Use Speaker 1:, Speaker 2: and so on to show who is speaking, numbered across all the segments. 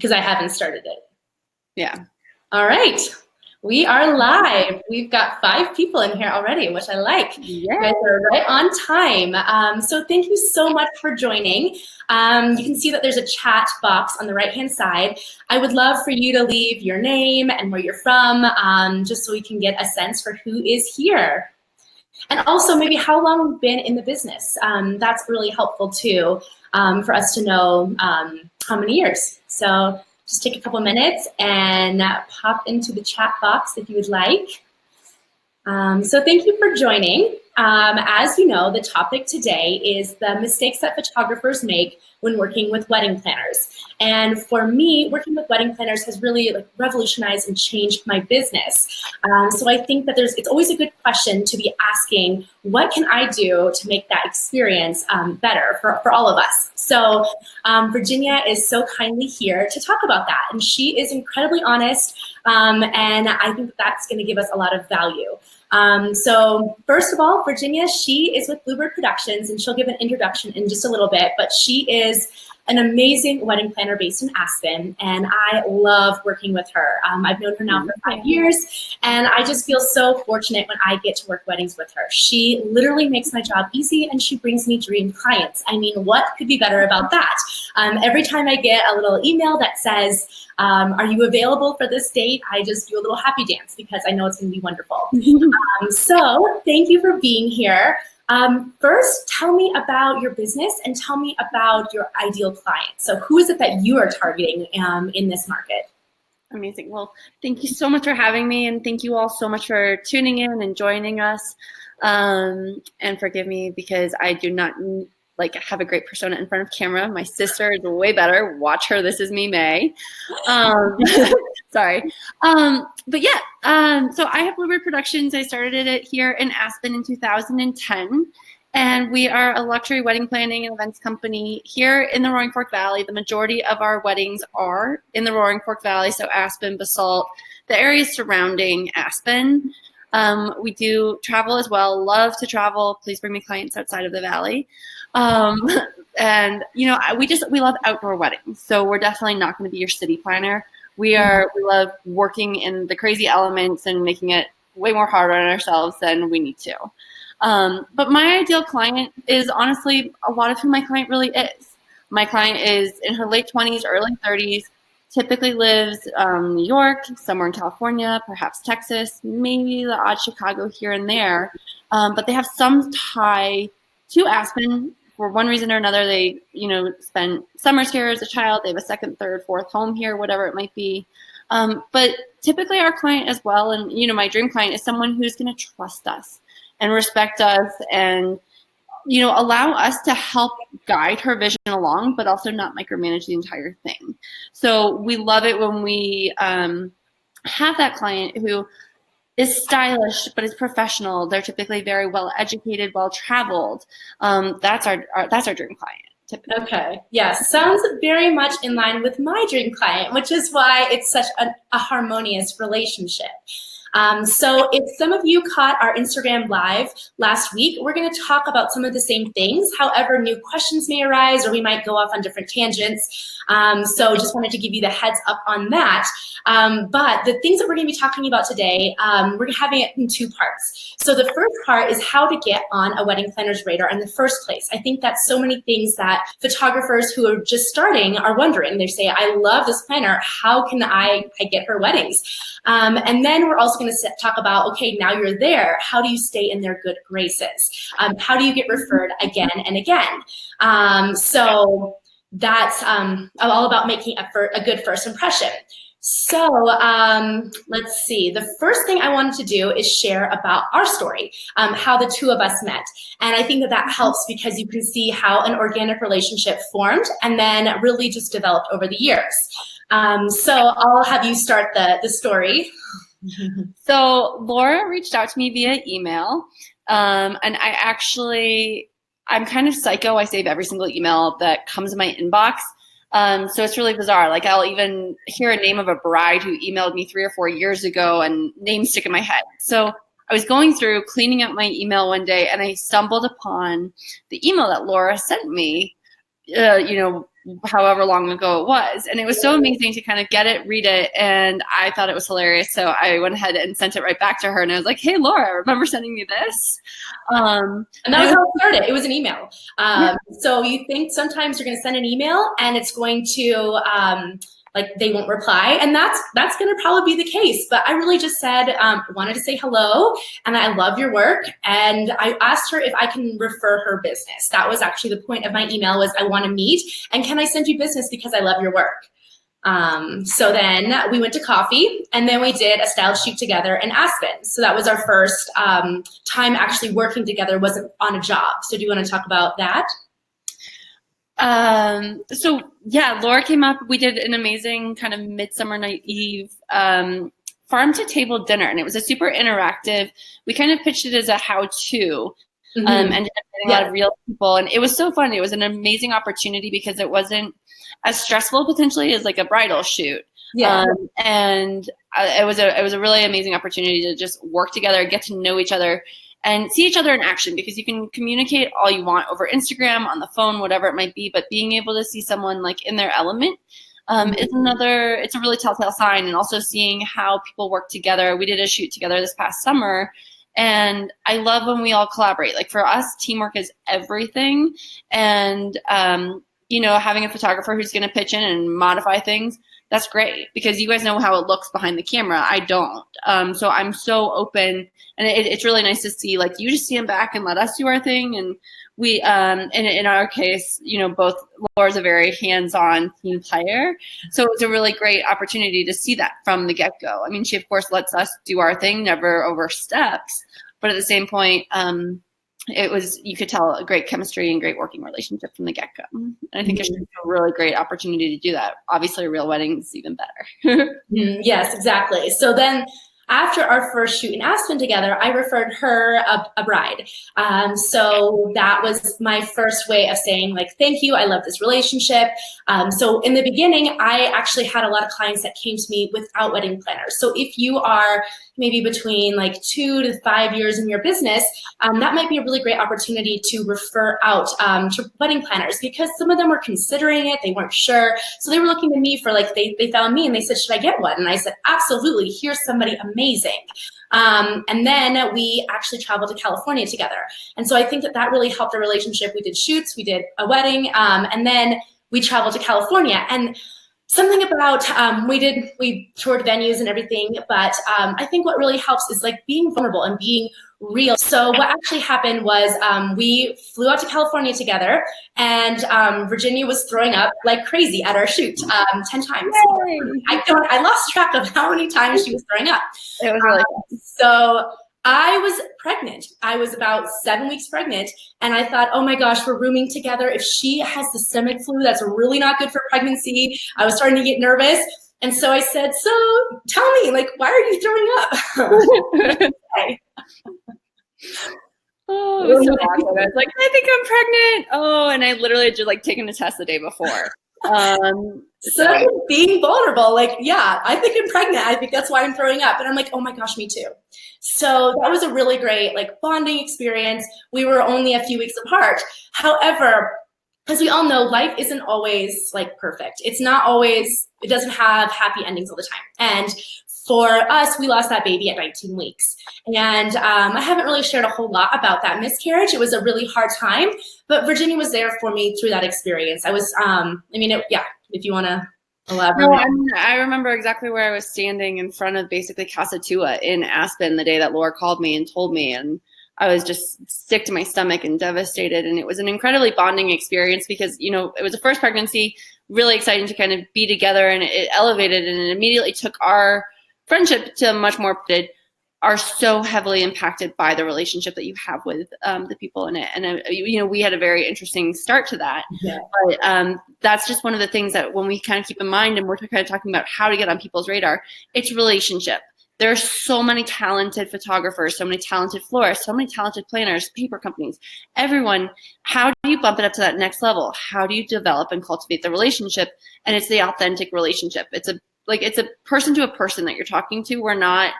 Speaker 1: because I haven't started it.
Speaker 2: Yeah.
Speaker 1: All right. We are live. We've got 5 people in here already, which I like.
Speaker 2: Yeah.
Speaker 1: You guys are right on time. So thank you so much for joining. You can see that there's a chat box on the right-hand side. I would love for you to leave your name and where you're from, just so we can get a sense for who is here. And also maybe how long you've been in the business. That's really helpful too, for us to know how many years. So just take a couple minutes and pop into the chat box if you would like. So thank you for joining. As you know, the topic today is the mistakes that photographers make when working with wedding planners. And for me, working with wedding planners has really revolutionized and changed my business. So I think that it's always a good question to be asking, what can I do to make that experience better for all of us? So Virginia is so kindly here to talk about that. And she is incredibly honest, and I think that's going to give us a lot of value. So first of all, Virginia, she is with Bluebird Productions, and she'll give an introduction in just a little bit, but she is an amazing wedding planner based in Aspen, and I love working with her. I've known her now for 5 years, and I just feel so fortunate when I get to work weddings with her. She literally makes my job easy, and she brings me dream clients. I mean, what could be better about that? Every time I get a little email that says, are you available for this date? I just do a little happy dance because I know it's going to be wonderful. So thank you for being here. First, tell me about your business and tell me about your ideal client. So who is it that you are targeting in this market?
Speaker 2: Amazing. Well, thank you so much for having me, and thank you all so much for tuning in and joining us. And forgive me because I do not have a great persona in front of camera. My sister is way better. Watch her. This is me, May. Sorry. But yeah, so I have Bluebird Productions. I started it here in Aspen in 2010. And we are a luxury wedding planning and events company here in the Roaring Fork Valley. The majority of our weddings are in the Roaring Fork Valley, so Aspen, Basalt, the areas surrounding Aspen. We do travel as well. Love to travel. Please bring me clients outside of the valley. And you know, we love outdoor weddings. So we're definitely not going to be your city planner. We love working in the crazy elements and making it way more harder on ourselves than we need to. But my ideal client is honestly a lot of who my client really is. My client is in her late 20s, early 30s, typically lives New York, somewhere in California, perhaps Texas, maybe the odd Chicago here and there. But they have some tie to Aspen. For one reason or another, they, spend summers here as a child. They have a second, third, fourth home here, whatever it might be. But typically our client as well, and, my dream client is someone who's going to trust us and respect us and, allow us to help guide her vision along, but also not micromanage the entire thing. So we love it when we have that client who is stylish, but is professional. They're typically very well educated, well traveled. That's our dream client. Typically.
Speaker 1: Okay. Yes. Sounds very much in line with my dream client, which is why it's such a harmonious relationship. So if some of you caught our Instagram live last week, we're going to talk about some of the same things. However, new questions may arise, or we might go off on different tangents. So just wanted to give you the heads up on that. But the things that we're going to be talking about today, we're having it in 2 parts. So the first part is how to get on a wedding planner's radar in the first place. I think that's so many things that photographers who are just starting are wondering. They say, I love this planner. How can I get her weddings? And then we're also going to talk about, okay, now you're there. How do you stay in their good graces? How do you get referred again and again? So that's all about making a good first impression. So let's see. The first thing I wanted to do is share about our story, how the 2 of us met. And I think that helps because you can see how an organic relationship formed and then really just developed over the years. So I'll have you start the story.
Speaker 2: So Laura reached out to me via email, and I'm kind of psycho. I save every single email that comes in my inbox. So it's really bizarre. Like I'll even hear a name of a bride who emailed me 3 or 4 years ago and names stick in my head. So I was going through cleaning up my email one day and I stumbled upon the email that Laura sent me, however long ago it was. And it was so amazing to kind of get it, read it, and I thought it was hilarious. So I went ahead and sent it right back to her, and I was like, hey, Laura, remember sending me this?
Speaker 1: And that was how it started. It was an email. So you think sometimes you're going to send an email and it's going to like they won't reply, and that's going to probably be the case. But I really just said, wanted to say hello, and I love your work, and I asked her if I can refer her business. That was actually the point of my email, was I want to meet, and can I send you business because I love your work. So then we went to coffee, and then we did a style shoot together in Aspen. So that was our first time actually working together, wasn't on a job. So do you want to talk about that?
Speaker 2: So yeah, Laura came up, we did an amazing kind of Midsummer Night Eve, farm to table dinner, and it was a super interactive, we kind of pitched it as a how-to, and ended up getting a lot of real people, and it was so fun. It was an amazing opportunity because it wasn't as stressful potentially as like a bridal shoot. And it was a really amazing opportunity to just work together, get to know each other, and see each other in action, because you can communicate all you want over Instagram, on the phone, whatever it might be, but being able to see someone like in their element it's a really telltale sign. And also seeing how people work together. We did a shoot together this past summer, and I love when we all collaborate. Like for us, teamwork is everything. And, having a photographer who's going to pitch in and modify things, that's great, because you guys know how it looks behind the camera. I don't. So I'm so open, and it's really nice to see, like, you just stand back and let us do our thing. And we, in our case, both Laura's a very hands-on team player. So it's a really great opportunity to see that from the get-go. I mean, she of course lets us do our thing, never oversteps, but at the same point, you could tell a great chemistry and great working relationship from the get-go. And I think it's a really great opportunity to do that. Obviously, a real wedding is even better.
Speaker 1: Yes, exactly. So then after our first shoot in Aspen together, I referred her a bride. So that was my first way of saying, like, thank you, I love this relationship. So in the beginning, I actually had a lot of clients that came to me without wedding planners. So if you are maybe between like 2 to 5 years in your business, that might be a really great opportunity to refer out to wedding planners, because some of them were considering it, they weren't sure. So they were looking to me for, like, they found me and they said, should I get one? And I said, absolutely, here's somebody amazing. And then we actually traveled to California together. And so I think that really helped our relationship. We did shoots, we did a wedding, and then we traveled to California. And something about, we toured venues and everything, but I think what really helps is like being vulnerable and being real. So what actually happened was we flew out to California together, and Virginia was throwing up like crazy at our shoot 10 times. I lost track of how many times she was throwing up.
Speaker 2: It was really fun.
Speaker 1: So I was pregnant. I was about 7 weeks pregnant, and I thought, oh my gosh, we're rooming together. If she has the stomach flu, that's really not good for pregnancy. I was starting to get nervous. And so I said, so tell me, like, why are you throwing up?
Speaker 2: Oh, it was so awkward. I was like, I think I'm pregnant. Oh, and I literally had just like taken a test the day before.
Speaker 1: So being vulnerable, like, yeah, I think I'm pregnant. I think that's why I'm throwing up. And I'm like, oh my gosh, me too. So that was a really great, like, bonding experience. We were only a few weeks apart. However, as we all know, life isn't always like perfect. It's not always, it doesn't have happy endings all the time. And for us, we lost that baby at 19 weeks. And I haven't really shared a whole lot about that miscarriage. It was a really hard time, but Virginia was there for me through that experience. I was, if you want to elaborate.
Speaker 2: No, I remember exactly where I was standing in front of basically Casa Tua in Aspen the day that Laura called me and told me, and I was just sick to my stomach and devastated. And it was an incredibly bonding experience because, it was a first pregnancy, really exciting to kind of be together, and it elevated, and it immediately took our friendship to much more, are so heavily impacted by the relationship that you have with the people in it. And, we had a very interesting start to that. Yeah. But that's just one of the things that when we kind of keep in mind, and we're kind of talking about how to get on people's radar, it's relationship. There are so many talented photographers, so many talented florists, so many talented planners, paper companies, everyone. How do you bump it up to that next level? How do you develop and cultivate the relationship? And it's the authentic relationship. It's a person to a person that you're talking to. We're not,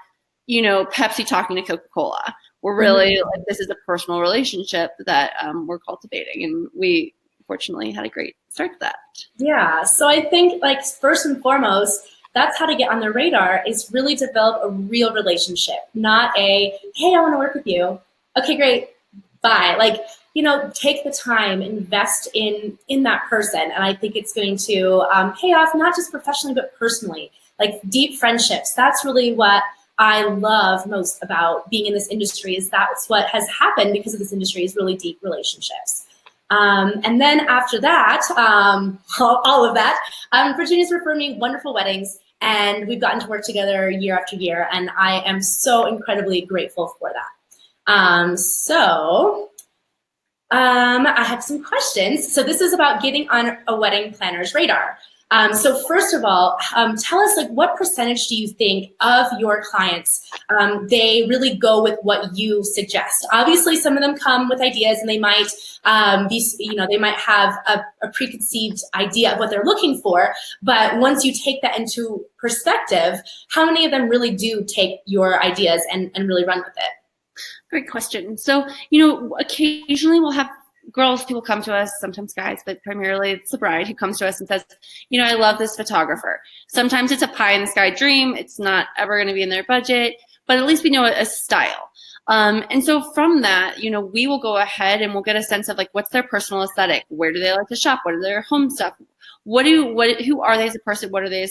Speaker 2: Pepsi talking to Coca-Cola. We're really like, this is a personal relationship that we're cultivating. And we, of fortunately had a great start to that.
Speaker 1: Yeah, so I think like first and foremost, that's how to get on the radar is really develop a real relationship, not a, hey, I want to work with you. Okay, great, bye. Like, take the time, invest in that person. And I think it's going to pay off, not just professionally, but personally, like deep friendships. That's really what I love most about being in this industry is that's what has happened because of this industry is really deep relationships. And then after that, all of that, Virginia's referred me wonderful weddings, and we've gotten to work together year after year, and I am so incredibly grateful for that. I have some questions. So this is about getting on a wedding planner's radar. So first of all, tell us like what percentage do you think of your clients, they really go with what you suggest? Obviously, some of them come with ideas and they might they might have a preconceived idea of what they're looking for. But once you take that into perspective, how many of them really do take your ideas and really run with it?
Speaker 2: Great question. So, occasionally we'll have people come to us, sometimes guys, but primarily it's the bride who comes to us and says, I love this photographer. Sometimes it's a pie in the sky dream. It's not ever going to be in their budget, but at least we know a style. And so from that, we will go ahead and we'll get a sense of like, what's their personal aesthetic? Where do they like to shop? What are their home stuff? Who are they as a person? What are they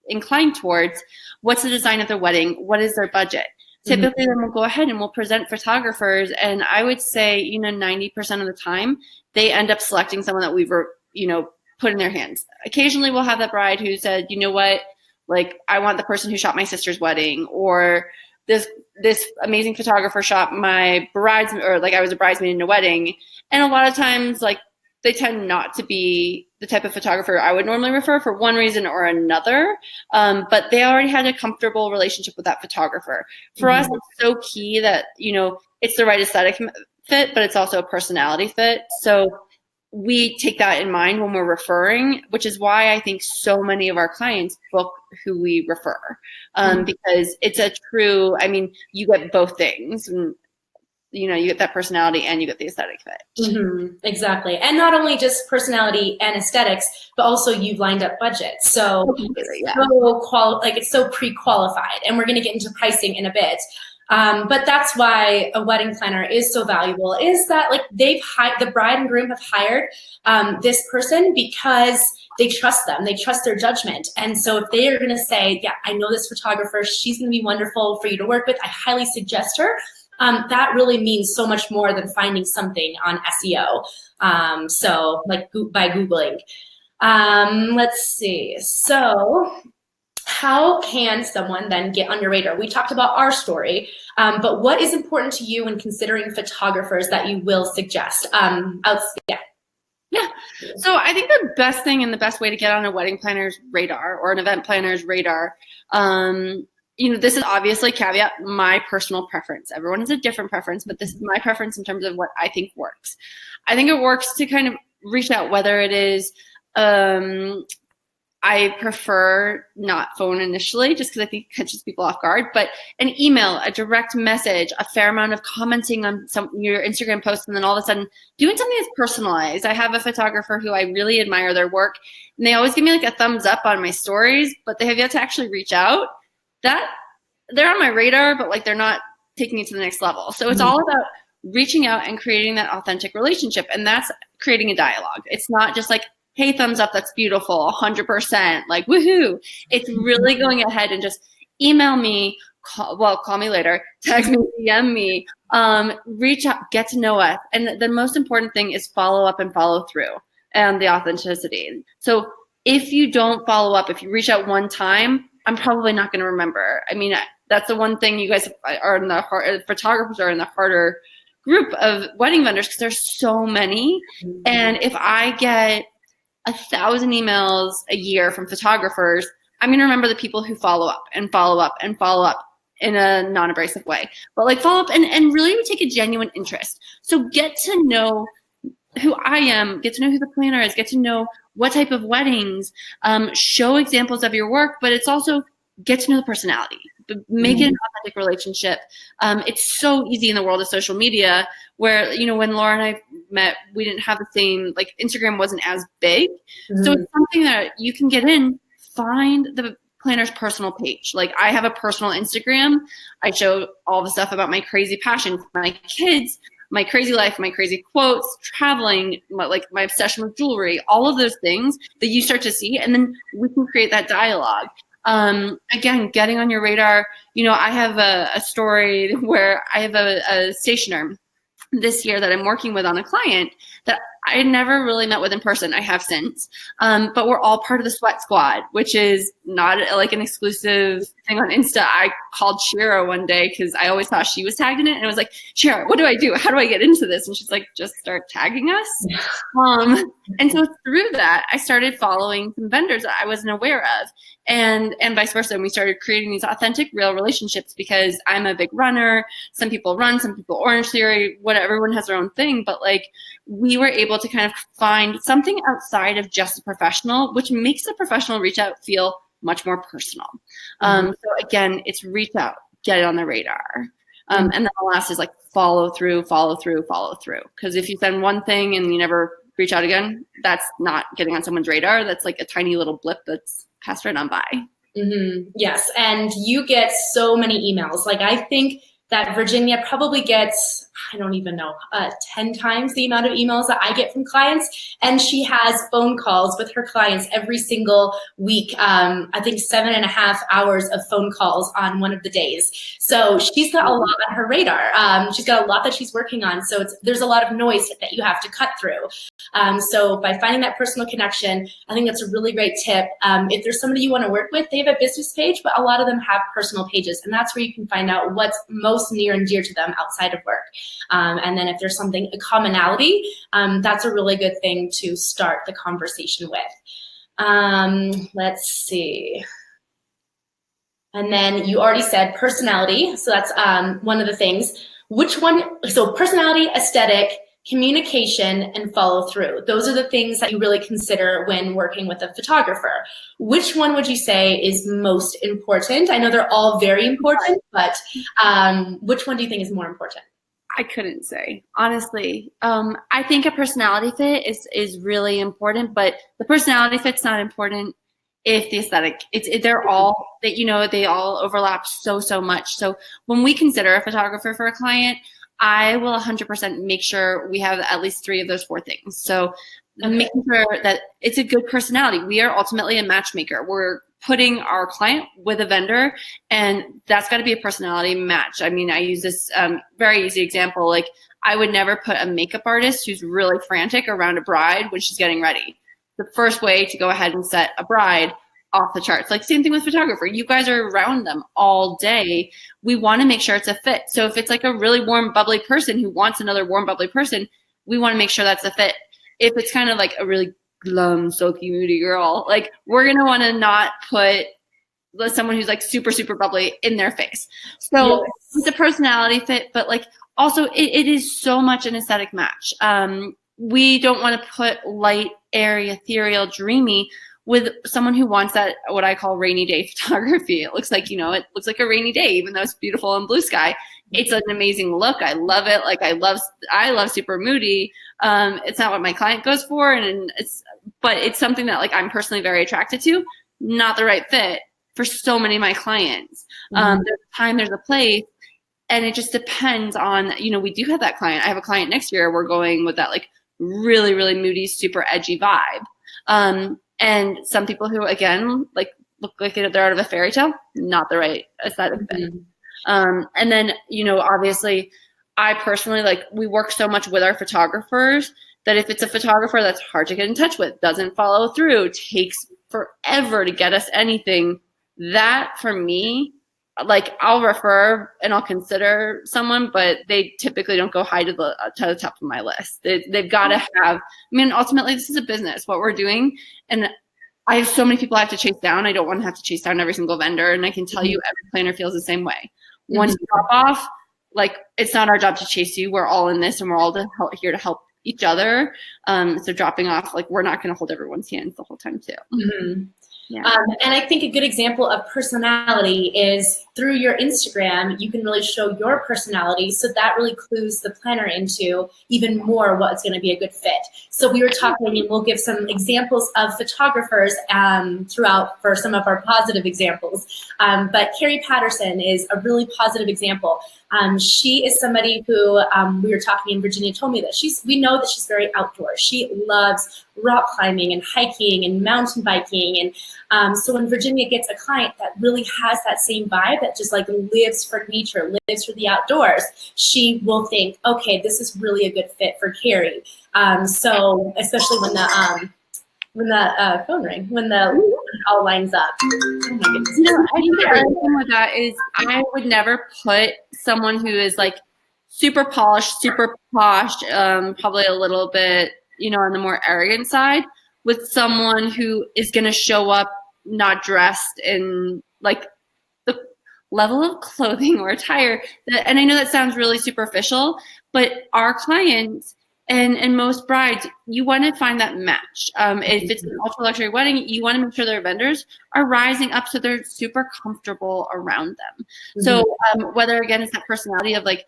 Speaker 2: inclined towards? What's the design of their wedding? What is their budget? Typically, then we'll go ahead and we'll present photographers, and I would say, 90% of the time, they end up selecting someone that we've, put in their hands. Occasionally, we'll have that bride who said, you know what, like, I want the person who shot my sister's wedding, or this amazing photographer shot my I was a bridesmaid in a wedding. And a lot of times, like, they tend not to be the type of photographer I would normally refer for one reason or another, but they already had a comfortable relationship with that photographer. For us, it's so key that, it's the right aesthetic fit, but it's also a personality fit. So we take that in mind when we're referring, which is why I think so many of our clients book who we refer, because it's a true, you get both things. And, you get that personality and you get the aesthetic fit.
Speaker 1: Exactly. And not only just personality and aesthetics, but also you've lined up budgets. So it's so pre-qualified, and we're going to get into pricing in a bit. But that's why a wedding planner is so valuable, is that like the bride and groom have hired this person because they trust them. They trust their judgment. And so if they are going to say, yeah, I know this photographer, she's going to be wonderful for you to work with, I highly suggest her. That really means so much more than finding something on SEO. So like by Googling. Let's see. So how can someone then get on your radar? We talked about our story, but what is important to you when considering photographers that you will suggest?
Speaker 2: Yeah. So I think the best thing and the best way to get on a wedding planner's radar or an event planner's radar, this is obviously caveat my personal preference. Everyone has a different preference, but this is my preference in terms of what I think works. I think it works to kind of reach out, whether it is, I prefer not phone initially, just because I think it catches people off guard, but an email, a direct message, a fair amount of commenting on your Instagram posts, and then all of a sudden doing something that's personalized. I have a photographer who I really admire their work, and they always give me like a thumbs up on my stories, but they have yet to actually reach out. That they're on my radar, but like they're not taking it to the next level. So it's all about reaching out and creating that authentic relationship, and that's creating a dialogue. It's not just like, hey, thumbs up, that's beautiful, 100%, like woohoo. It's really going ahead and just email me, call me later, text me, DM me, reach out, get to know us. And the most important thing is follow up and follow through and the authenticity. So if you don't follow up, if you reach out one time, I'm probably not going to remember. That's the one thing you guys are in photographers are in the harder group of wedding vendors because there's so many. And if I get 1,000 emails a year from photographers, I'm going to remember the people who follow up and follow up and follow up in a non-abrasive way. But like follow up and really take a genuine interest. So get to know who I am, get to know who the planner is, get to know what type of weddings, show examples of your work, but it's also get to know the personality. make it an authentic relationship. It's so easy in the world of social media where, when Laura and I met, we didn't have the same, like Instagram wasn't as big. So it's something that you can get in, find the planner's personal page. Like I have a personal Instagram. I show all the stuff about my crazy passions, my kids, my crazy life, my crazy quotes, traveling, my obsession with jewelry, all of those things that you start to see, and then we can create that dialogue. Again, getting on your radar. I have a story where I have a stationer this year that I'm working with on a client that I never really met with in person. I have since, but we're all part of the Sweat Squad, which is not like an exclusive thing on Insta. I called Shira one day because I always thought she was tagged in it, and I was like, Shira, what do I do? How do I get into this? And she's like, just start tagging us. And so through that, I started following some vendors that I wasn't aware of, and vice versa. And we started creating these authentic, real relationships because I'm a big runner. Some people run, some people Orange Theory, whatever. Everyone has their own thing, but like we were able to kind of find something outside of just a professional, which makes the professional reach out feel much more personal. So again, it's reach out, get it on the radar. And then the last is like follow through. Because if you send one thing and you never reach out again, that's not getting on someone's radar. That's like a tiny little blip that's passed right on by.
Speaker 1: Yes, and you get so many emails. Like I think that Virginia probably gets, I don't even know, 10 times the amount of emails that I get from clients. And she has phone calls with her clients every single week. I think 7.5 hours of phone calls on one of the days. So she's got a lot on her radar. She's got a lot that she's working on. So there's a lot of noise that you have to cut through. So by finding that personal connection, I think that's a really great tip. If there's somebody you want to work with, they have a business page, but a lot of them have personal pages. And that's where you can find out what's most near and dear to them outside of work. And then if there's a commonality, that's a really good thing to start the conversation with. Let's see. And then you already said personality. So that's one of the things. Which one? So personality, aesthetic, communication, and follow through. Those are the things that you really consider when working with a photographer. Which one would you say is most important? I know they're all very important, but which one do you think is more important?
Speaker 2: I couldn't say, honestly. I think a personality fit is really important, but the personality fit's not important if the aesthetic, they're all, they all overlap so much. So when we consider a photographer for a client, I will 100% make sure we have at least 3 of those 4 things. So making sure that it's a good personality. We are ultimately a matchmaker. We're putting our client with a vendor, and that's got to be a personality match. I mean, I use this very easy example. Like I would never put a makeup artist who's really frantic around a bride when she's getting ready. The first way to go ahead and set a bride off the charts. Like same thing with photographer. You guys are around them all day. We want to make sure it's a fit. So if it's like a really warm, bubbly person who wants another warm, bubbly person, we want to make sure that's a fit. If it's kind of like a really glum, sulky, moody girl, like we're going to want to not put someone who's like super, super bubbly in their face. So it's a personality fit, but like also it is so much an aesthetic match. We don't want to put light, airy, ethereal, dreamy with someone who wants that, what I call rainy day photography. It looks like, it looks like a rainy day, even though it's beautiful and blue sky. It's an amazing look. I love it. Like I love super moody. It's not what my client goes for. But it's something that like I'm personally very attracted to. Not the right fit for so many of my clients. There's a time, there's a place, and it just depends on, we do have that client. I have a client next year. We're going with that like really, really moody, super edgy vibe. And some people who, again, like look like they're out of a fairy tale, not the right aesthetic fit. And then, obviously, I personally, like, we work so much with our photographers that if it's a photographer that's hard to get in touch with, doesn't follow through, takes forever to get us anything, that for me, like I'll refer and I'll consider someone, but they typically don't go high to the top of my list. They've got to have, ultimately this is a business, what we're doing. And I have so many people I have to chase down. I don't want to have to chase down every single vendor. And I can tell you every planner feels the same way. Once you drop off, like it's not our job to chase you. We're all in this and we're all here to help each other. So dropping off, like we're not going to hold everyone's hands the whole time too.
Speaker 1: Yeah. And I think a good example of personality is through your Instagram, you can really show your personality. So that really clues the planner into even more what's going to be a good fit. So we were talking, and we'll give some examples of photographers throughout for some of our positive examples. But Carrie Patterson is a really positive example. She is somebody who we were talking, and Virginia told me that we know that she's very outdoors. She loves rock climbing and hiking and mountain biking. And so when Virginia gets a client that really has that same vibe, that just like lives for nature, lives for the outdoors, she will think, okay, this is really a good fit for Carrie. So especially when the phone rang, when it all lines up. Oh my goodness.
Speaker 2: I think the other thing with that is I would never put someone who is like super polished, super posh, probably a little bit, on the more arrogant side, with someone who is going to show up not dressed in like the level of clothing or attire and I know that sounds really superficial, but our clients and most brides, you want to find that match. If it's an ultra luxury wedding, you want to make sure their vendors are rising up so they're super comfortable around them. Mm-hmm. So whether again it's that personality of like,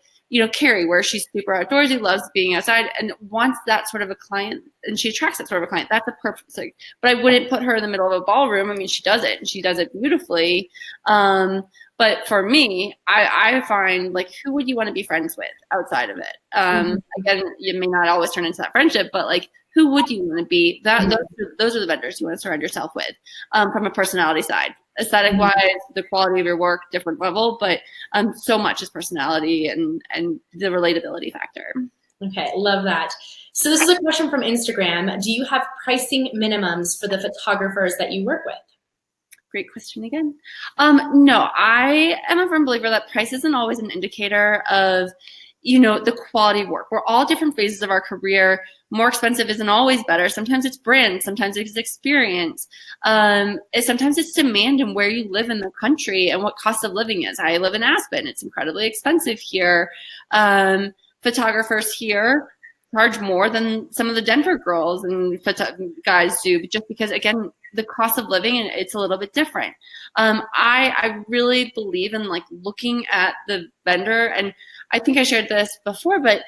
Speaker 2: Carrie, where she's super outdoorsy, loves being outside, and wants that sort of a client, and she attracts that sort of a client. That's a perfect thing. But I wouldn't put her in the middle of a ballroom. I mean, she does it, and she does it beautifully. But for me, I find, like, who would you want to be friends with outside of it? Again, you may not always turn into that friendship, but, like, who would you want to be? Those are the vendors you want to surround yourself with from a personality side. Aesthetic-wise, the quality of your work, different level, but so much is personality and the relatability factor.
Speaker 1: Okay, love that. So this is a question from Instagram. Do you have pricing minimums for the photographers that you work with?
Speaker 2: Great question again. No, I am a firm believer that price isn't always an indicator of, the quality of work. We're all different phases of our career. More expensive isn't always better. Sometimes it's brand, sometimes it's experience. Sometimes it's demand and where you live in the country and what cost of living is. I live in Aspen. It's incredibly expensive here. Photographers here charge more than some of the Denver girls and guys do, just because, again, the cost of living, and it's a little bit different. I really believe in looking at the vendor, and I think I shared this before, but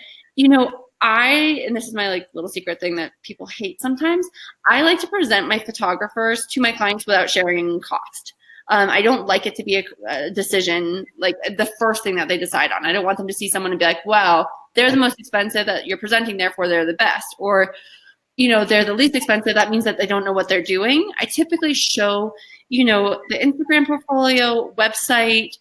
Speaker 2: and this is my little secret thing that people hate sometimes, I like to present my photographers to my clients without sharing cost. I don't like it to be a decision, the first thing that they decide on. I don't want them to see someone and be like, wow, they're the most expensive that you're presenting, therefore they're the best. Or, they're the least expensive, that means that they don't know what they're doing. I typically show, the Instagram portfolio, website.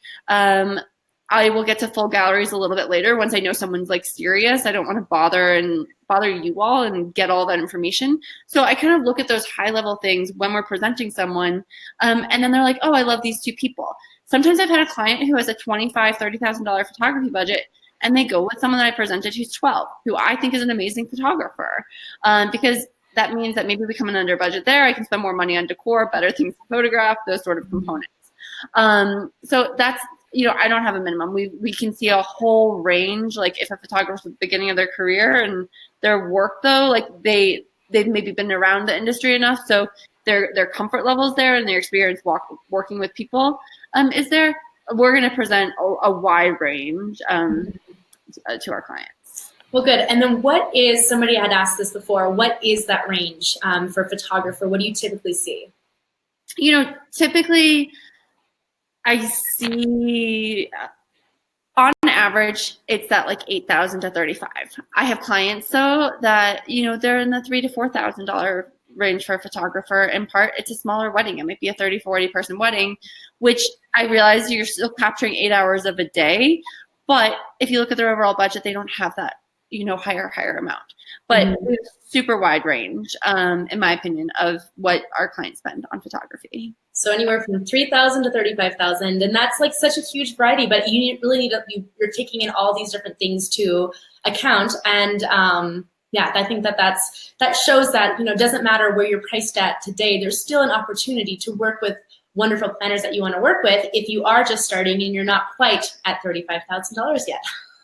Speaker 2: I will get to full galleries a little bit later once I know someone's serious. I don't want to bother you all and get all that information. So I kind of look at those high level things when we're presenting someone. And then they're like, oh, I love these two people. Sometimes I've had a client who has a $25,000, $30,000 photography budget, and they go with someone that I presented who's 12, who I think is an amazing photographer. Because that means that maybe we come in under budget there. I can spend more money on decor, better things to photograph, those sort of components. So that's, I don't have a minimum. We can see a whole range. If a photographer's at the beginning of their career and their work, though, they've maybe been around the industry enough, so their comfort level's there and their experience working with people is there. We're going to present a wide range to our clients.
Speaker 1: Well, good. And then what is, somebody had asked this before, what is that range for a photographer? What do you typically see?
Speaker 2: Typically I see on average it's that $8,000 to $35,000. I have clients though that they're in the $3,000 to $4,000 range for a photographer. In part, it's a smaller wedding. It might be a 30, 40 person wedding, which I realize you're still capturing 8 hours of a day. But if you look at their overall budget, they don't have that higher amount. But it's super wide range, in my opinion, of what our clients spend on photography.
Speaker 1: So anywhere from $3,000 to $35,000, and that's such a huge variety. But you really need you're taking in all these different things to account, and I think that shows that it doesn't matter where you're priced at today. There's still an opportunity to work with wonderful planners that you want to work with if you are just starting and you're not quite at $35,000 yet.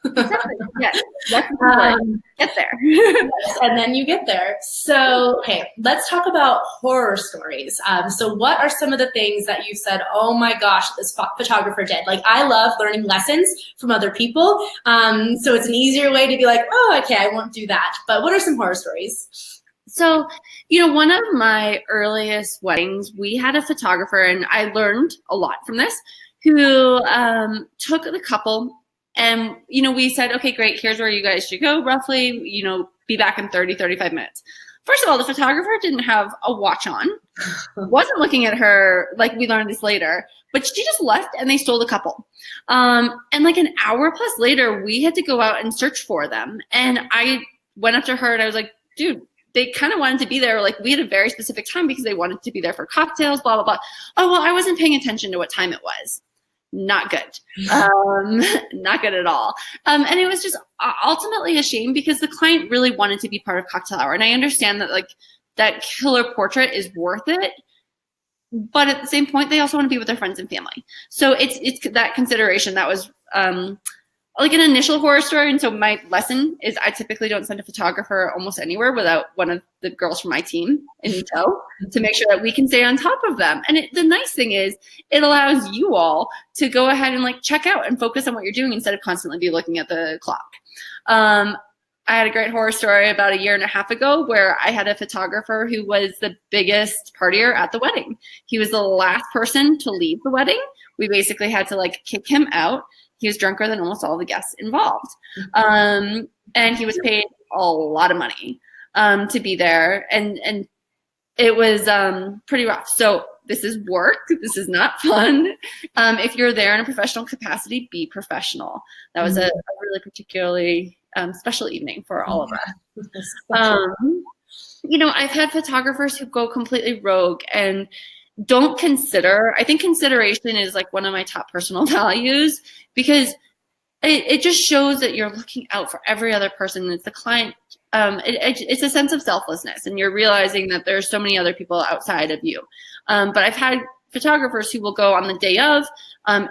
Speaker 2: Exactly. Yes. That's the word. Get there.
Speaker 1: Yes, and then you get there. So, okay, let's talk about horror stories. So what are some of the things that you said, oh my gosh, this photographer did? Like, I love learning lessons from other people. So it's an easier way to be like, oh, okay, I won't do that. But what are some horror stories?
Speaker 2: So, one of my earliest weddings, we had a photographer, and I learned a lot from this, who took the couple. And, we said, okay, great, here's where you guys should go roughly, be back in 30, 35 minutes. First of all, the photographer didn't have a watch on, wasn't looking at her, like we learned this later, but she just left and they stole the couple. And like an hour plus later, we had to go out and search for them. And I went up to her and I was like, dude, they kind of wanted to be there. Like we had a very specific time because they wanted to be there for cocktails, blah, blah, blah. Oh, well, I wasn't paying attention to what time it was. Not good. Not good at all. And it was just ultimately a shame because the client really wanted to be part of cocktail hour. And I understand that like that killer portrait is worth it. But at the same point, they also want to be with their friends and family. So it's that consideration that was like an initial horror story. And so my lesson is I typically don't send a photographer almost anywhere without one of the girls from my team in tow to make sure that we can stay on top of them. And the nice thing is it allows you all to go ahead and like check out and focus on what you're doing instead of constantly be looking at the clock. I had a great horror story about a year and a half ago where I had a photographer who was the biggest partier at the wedding. He was the last person to leave the wedding. We basically had to like kick him out. He was drunker than almost all the guests involved. And he was paid a lot of money to be there. And it was pretty rough. So this is work. This is not fun. If you're there in a professional capacity, be professional. That was a really particularly special evening for all of us. I've had photographers who go completely rogue and don't consider. I think consideration is like one of my top personal values because it just shows that you're looking out for every other person. It's the client. It's a sense of selflessness, and you're realizing that there's so many other people outside of you. But I've had photographers who will go on the day of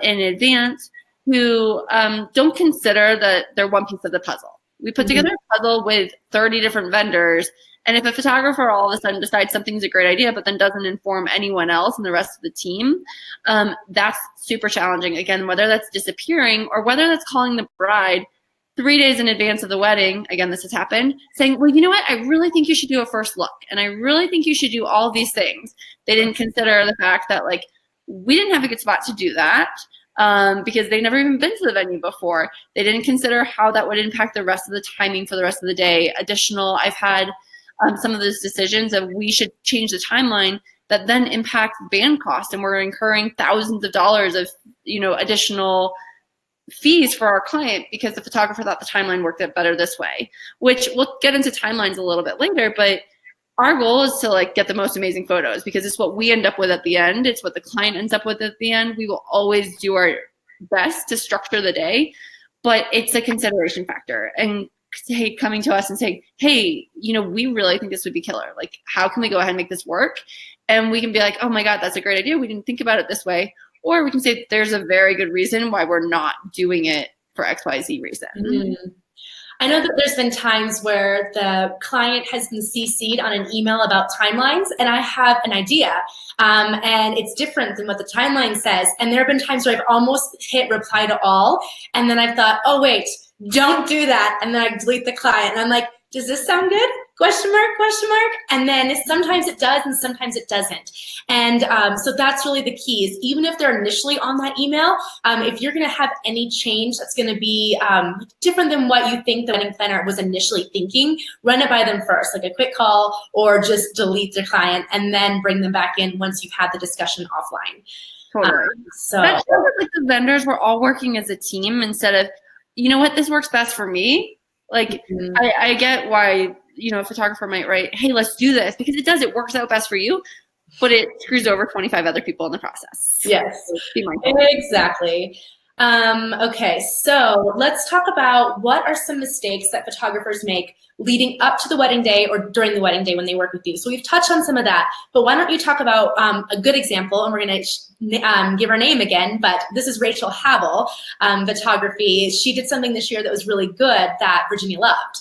Speaker 2: in advance who don't consider that they're one piece of the puzzle. We put together a puzzle with 30 different vendors. And if a photographer all of a sudden decides something's a great idea, but then doesn't inform anyone else and the rest of the team, that's super challenging. Again, whether that's disappearing or whether that's calling the bride 3 days in advance of the wedding, again, this has happened, saying, well, you know what? I really think you should do a first look. And I really think you should do all these things. They didn't consider the fact that, like, we didn't have a good spot to do that. Because they've never even been to the venue before. They didn't consider how that would impact the rest of the timing for the rest of the day. I've had some of those decisions of we should change the timeline that then impact band costs, and we're incurring thousands of dollars of additional fees for our client because the photographer thought the timeline worked out better this way, which we'll get into timelines a little bit later, but our goal is to like get the most amazing photos because it's what we end up with at the end. It's what the client ends up with at the end. We will always do our best to structure the day, but it's a consideration factor. And coming to us and saying, hey, we really think this would be killer. Like, how can we go ahead and make this work? And we can be like, oh my God, that's a great idea. We didn't think about it this way. Or we can say there's a very good reason why we're not doing it for XYZ reason.
Speaker 1: Mm-hmm. I know that there's been times where the client has been CC'd on an email about timelines, and I have an idea, and it's different than what the timeline says. And there have been times where I've almost hit reply to all, and then I've thought, oh, wait, don't do that. And then I delete the client, and I'm like, does this sound good? Question mark, question mark. And then sometimes it does and sometimes it doesn't. And so that's really the key is even if they're initially on that email, if you're gonna have any change that's gonna be different than what you think the wedding planner was initially thinking, run it by them first, like a quick call or just delete the client and then bring them back in once you've had the discussion offline.
Speaker 2: Totally.
Speaker 1: So
Speaker 2: that shows that like the vendors were all working as a team instead of, you know what, this works best for me. Like, I get why, a photographer might write, hey, let's do this, because it does. It works out best for you, but it screws over 25 other people in the process.
Speaker 1: Yes,
Speaker 2: so be mindful.
Speaker 1: exactly. Okay, so let's talk about what are some mistakes that photographers make leading up to the wedding day or during the wedding day when they work with you. So we've touched on some of that, but why don't you talk about a good example, and we're going to give her name again, but this is Rachel Havel, photography. She did something this year that was really good that Virginia loved.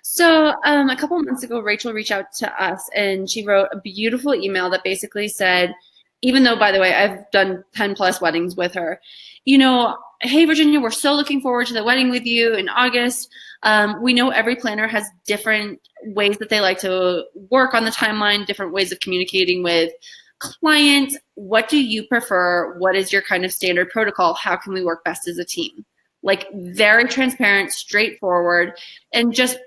Speaker 2: So a couple of months ago, Rachel reached out to us and she wrote a beautiful email that basically said, even though, by the way, I've done 10 plus weddings with her, you know, hey, Virginia, we're so looking forward to the wedding with you in August. We know every planner has different ways that they like to work on the timeline, different ways of communicating with clients. What do you prefer? What is your kind of standard protocol? How can we work best as a team? Like very transparent, straightforward, and just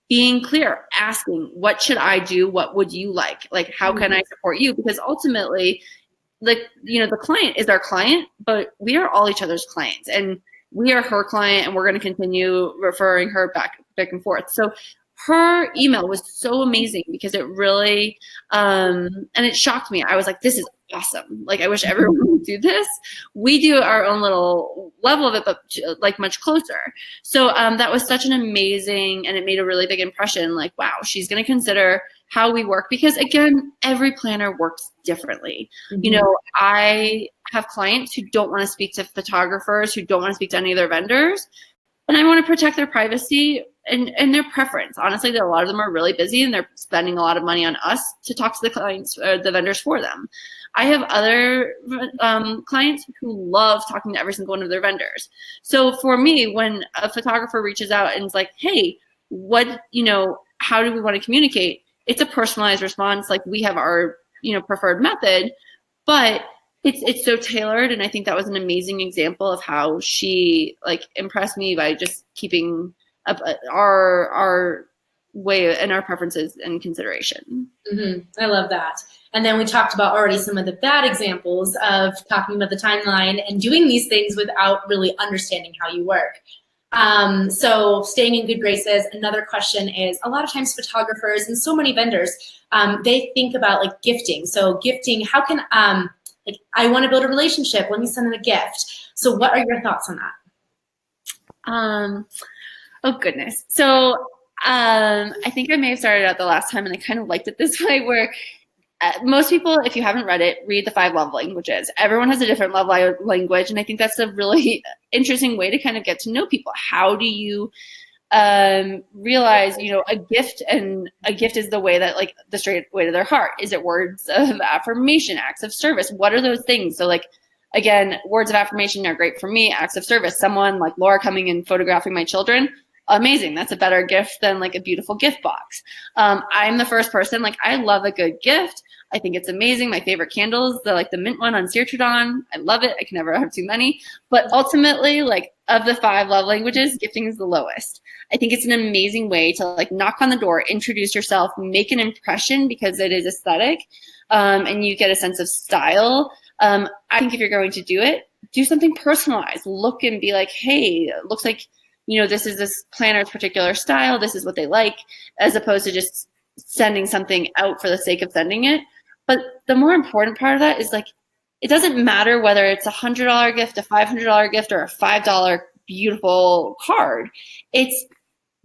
Speaker 2: being clear, asking, what should I do? What would you like? Like, how can I support you? Because ultimately, the client is our client, but we are all each other's clients, and we are her client, and we're going to continue referring her back and forth. So her email was so amazing because it really, and it shocked me. I was like, this is awesome. Like, I wish everyone would do this. We do our own little level of it, but like much closer. So that was such an amazing, and it made a really big impression. Like, wow, she's going to consider how we work, because again, every planner works differently. Mm-hmm. You know, I have clients who don't want to speak to photographers, who don't want to speak to any of their vendors, and I want to protect their privacy and their preference. Honestly, a lot of them are really busy and they're spending a lot of money on us to talk to the clients or the vendors for them. I have other clients who love talking to every single one of their vendors. So for me, when a photographer reaches out and is like, hey, how do we want to communicate? It's a personalized response. Like, we have our, preferred method, but it's so tailored. And I think that was an amazing example of how she impressed me by just keeping up our way and our preferences in consideration.
Speaker 1: Mm-hmm. I love that. And then we talked about already some of the bad examples of talking about the timeline and doing these things without really understanding how you work. So staying in good graces. Another question is, a lot of times photographers and so many vendors, they think about gifting. So gifting, how can, I want to build a relationship. Let me send them a gift. So what are your thoughts on that?
Speaker 2: Oh goodness. So I think I may have started out the last time, and I kind of liked it this way, where most people, if you haven't read it, read the 5 love languages. Everyone has a different love language, and I think that's a really interesting way to kind of get to know people. How do you realize, a gift is the way that, the straight way to their heart? Is it words of affirmation, acts of service? What are those things? So again, words of affirmation are great for me. Acts of service, someone like Laura coming and photographing my children, amazing. That's a better gift than a beautiful gift box. I'm the first person, I love a good gift. I think it's amazing. My favorite candles, the mint one on Ciertrodon. I love it. I can never have too many. But ultimately, of the 5 love languages, gifting is the lowest. I think it's an amazing way to knock on the door, introduce yourself, make an impression, because it is aesthetic, and you get a sense of style. I think if you're going to do it, do something personalized. Look and be like, hey, it looks like, this is this planner's particular style. This is what they like, as opposed to just sending something out for the sake of sending it. But the more important part of that is it doesn't matter whether it's $100 gift, a $500 gift, or a $5 beautiful card. It's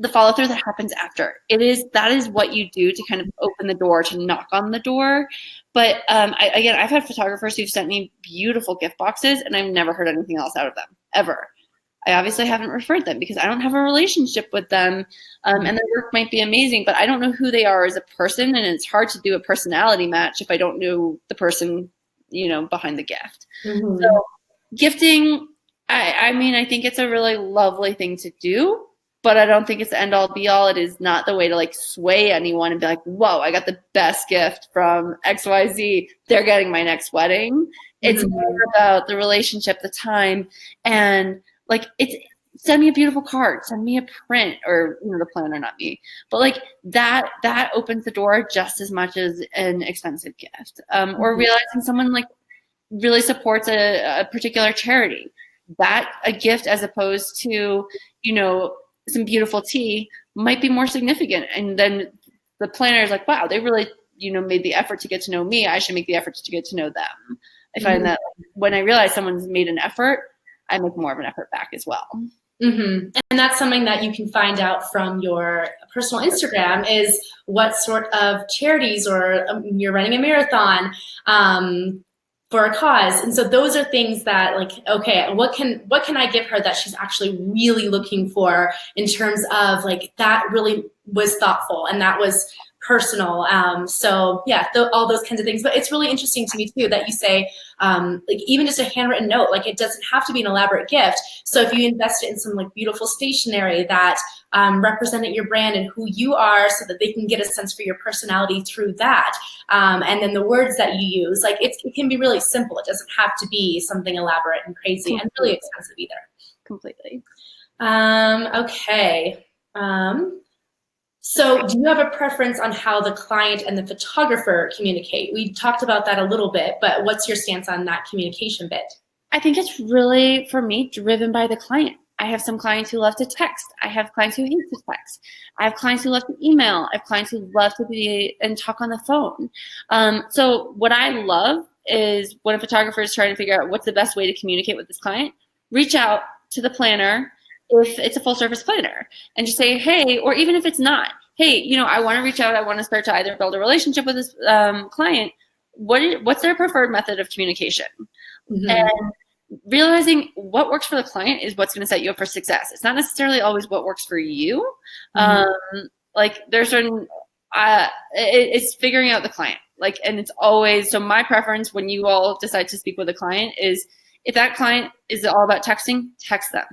Speaker 2: the follow through that happens after. That is what you do to kind of open the door, to knock on the door. But I've had photographers who've sent me beautiful gift boxes, and I've never heard anything else out of them, ever. I obviously haven't referred them because I don't have a relationship with them, and their work might be amazing, but I don't know who they are as a person, and it's hard to do a personality match if I don't know the person, behind the gift. Mm-hmm. So gifting, I think it's a really lovely thing to do, but I don't think it's the end all be all. It is not the way to sway anyone and be like, whoa, I got the best gift from XYZ. They're getting my next wedding. Mm-hmm. It's more about the relationship, the time, and send me a beautiful card, send me a print, or the planner, not me, but that opens the door just as much as an expensive gift, or realizing someone really supports a particular charity. That a gift, as opposed to some beautiful tea, might be more significant, and then the planner is like, wow, they really made the effort to get to know me. I should make the effort to get to know them. I find that when I realize someone's made an effort, I make more of an effort back as well.
Speaker 1: Mm-hmm. And that's something that you can find out from your personal Instagram is what sort of charities or you're running a marathon for a cause. And so those are things that like, okay, what can I give her that she's actually really looking for in terms of like that really was thoughtful and that was personal. So yeah, all those kinds of things. But it's really interesting to me too that you say like even just a handwritten note, like it doesn't have to be an elaborate gift. So if you invest it in some like beautiful stationery that represented your brand and who you are so that they can get a sense for your personality through that. And then the words that you use, like it can be really simple. It doesn't have to be something elaborate and crazy and really expensive either.
Speaker 2: Completely.
Speaker 1: Okay. So do you have a preference on how the client and the photographer communicate? We talked about that a little bit, but what's your stance on that communication bit?
Speaker 2: I think it's really, for me, driven by the client. I have some clients who love to text. I have clients who hate to text. I have clients who love to email. I have clients who love to be and talk on the phone. So what I love is when a photographer is trying to figure out what's the best way to communicate with this client, reach out to the planner if it's a full service planner and just say, hey, or even if it's not, hey, you know, I want to reach out. I want to start to either build a relationship with this client. What's their preferred method of communication? Mm-hmm. And realizing what works for the client is what's going to set you up for success. It's not necessarily always what works for you. Mm-hmm. Like there's certain, it's figuring out the client. Like, and it's always, so my preference when you all decide to speak with a client is if that client is all about texting, text them.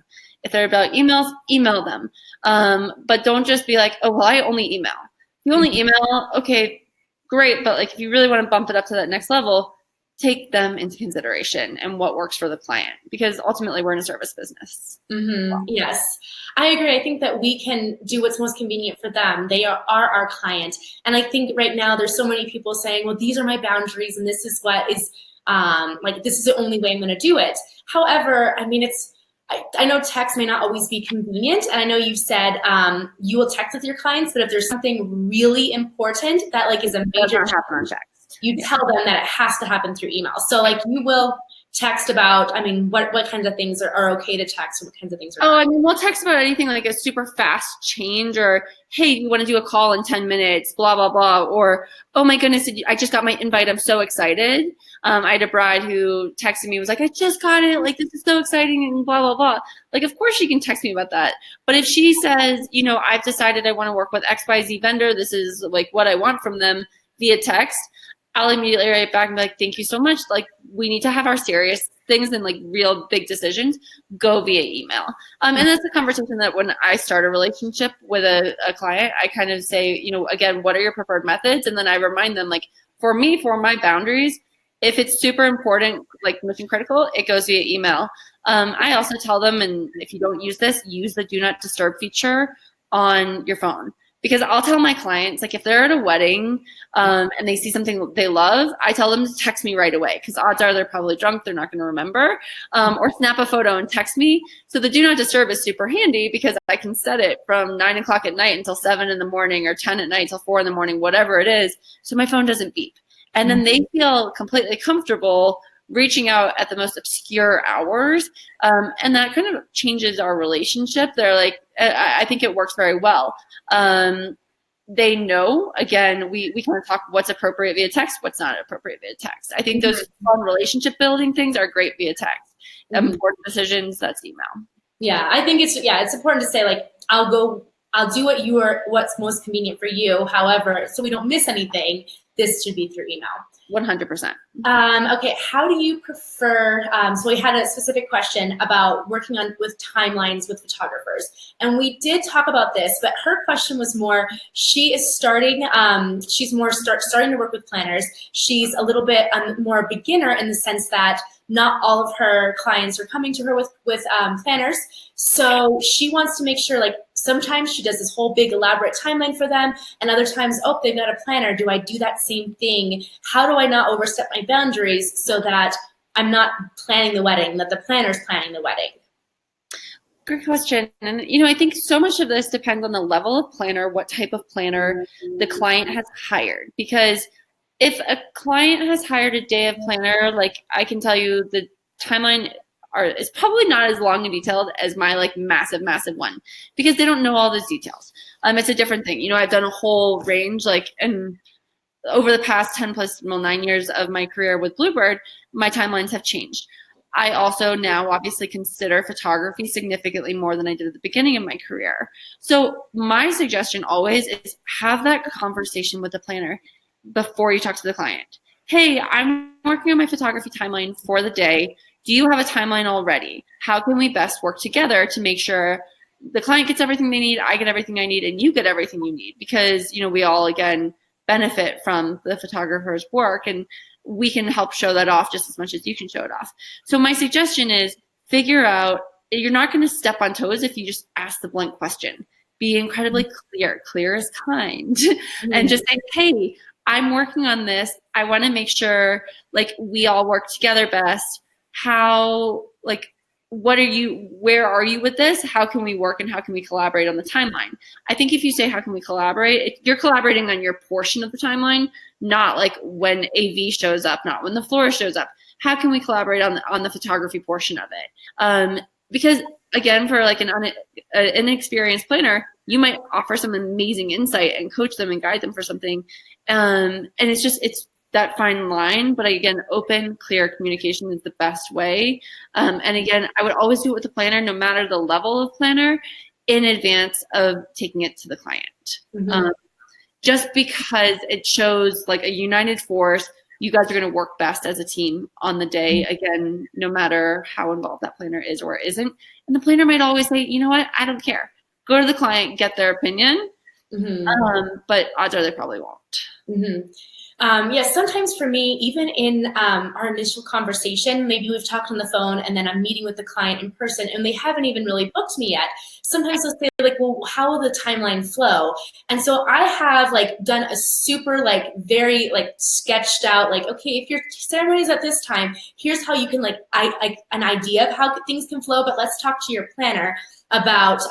Speaker 2: If they're about emails, email them. But don't just be like, oh, well, I only email. If you only email, okay, great. But like, if you really want to bump it up to that next level, take them into consideration and what works for the client, because ultimately we're in a service business.
Speaker 1: Mm-hmm. Yes, I agree. I think that we can do what's most convenient for them. They are our client. And I think right now there's so many people saying, well, these are my boundaries and this is what is like, this is the only way I'm going to do it. However, I mean, I know text may not always be convenient, and I know you've said you will text with your clients, but if there's something really important that like is a major
Speaker 2: happen on text,
Speaker 1: you tell them that it has to happen through email. So like you will text about, I mean, what kinds of things are okay to text and what kinds of things are not?
Speaker 2: I mean, we'll text about anything like a super fast change or, hey, you want to do a call in 10 minutes, blah, blah, blah. Or, oh my goodness, I just got my invite. I'm so excited. I had a bride who texted me, was like, I just got it. Like, this is so exciting and blah, blah, blah. Like, of course she can text me about that. But if she says, you know, I've decided I want to work with XYZ vendor, this is like what I want from them via text, I'll immediately write back and be like, thank you so much. Like, we need to have our serious things and like real big decisions go via email. And that's a conversation that when I start a relationship with a client, I kind of say, you know, again, what are your preferred methods? And then I remind them, like, for me, for my boundaries, if it's super important, like mission critical, it goes via email. I also tell them, and if you don't use this, use the do not disturb feature on your phone. Because I'll tell my clients, like if they're at a wedding and they see something they love, I tell them to text me right away because odds are they're probably drunk, they're not going to remember, or snap a photo and text me. So the do not disturb is super handy because I can set it from 9 o'clock at night until 7 in the morning or 10 at night till 4 in the morning, whatever it is. So my phone doesn't beep. And then they feel completely comfortable reaching out at the most obscure hours. And that kind of changes our relationship. They're like, I think it works very well. They know, again, we kind of talk what's appropriate via text, what's not appropriate via text. I think those fun relationship building things are great via text. Important decisions, that's email.
Speaker 1: Yeah, I think it's important to say, like, I'll do what's most convenient for you. However, so we don't miss anything, this should be through email.
Speaker 2: 100%.
Speaker 1: Okay, how do you prefer, so we had a specific question about working with timelines with photographers. And we did talk about this, but her question was more, she is starting, starting to work with planners. She's a little bit more a beginner in the sense that not all of her clients are coming to her with planners. So she wants to make sure, like, sometimes she does this whole big elaborate timeline for them, and other times, oh, they've got a planner. Do I do that same thing? How do I not overstep my boundaries so that I'm not planning the wedding, that the planner's planning the wedding?
Speaker 2: Good question. And, you know, I think so much of this depends on the level of planner, what type of planner the client has hired. Because if a client has hired a day of planner, like I can tell you the timeline is probably not as long and detailed as my like massive one, because they don't know all those details. It's a different thing. I've done a whole range, and over the past 9 years of my career with Bluebird, my timelines have changed. I also now obviously consider photography significantly more than I did at the beginning of my career. So my suggestion always is have that conversation with the planner before you talk to the client. Hey, I'm working on my photography timeline for the day. Do you have a timeline already? How can we best work together to make sure the client gets everything they need, I get everything I need, and you get everything you need? Because, we all, again, benefit from the photographer's work, and we can help show that off just as much as you can show it off. So my suggestion is figure out, you're not going to step on toes if you just ask the blunt question. Be incredibly clear as kind, and just say, hey, I'm working on this. I want to make sure we all work together best. How, where are you with this? How can we work and how can we collaborate on the timeline? I think if you say, how can we collaborate? You're collaborating on your portion of the timeline, not when AV shows up, not when the florist shows up. How can we collaborate on the photography portion of it? Because again, for an inexperienced planner, you might offer some amazing insight and coach them and guide them for something. And it's that fine line, but again, open, clear communication is the best way. And again, I would always do it with the planner, no matter the level of planner, in advance of taking it to the client. Just because it shows a united force, you guys are going to work best as a team on the day, again, no matter how involved that planner is or isn't. And the planner might always say, you know what, I don't care. Go to the client, get their opinion. But odds are they probably won't.
Speaker 1: Yes, sometimes for me, even in our initial conversation, maybe we've talked on the phone and then I'm meeting with the client in person and they haven't even really booked me yet. Sometimes they'll say well, how will the timeline flow? And so I have done a super very sketched out, okay, if your ceremony is at this time, here's how you can an idea of how things can flow, but let's talk to your planner about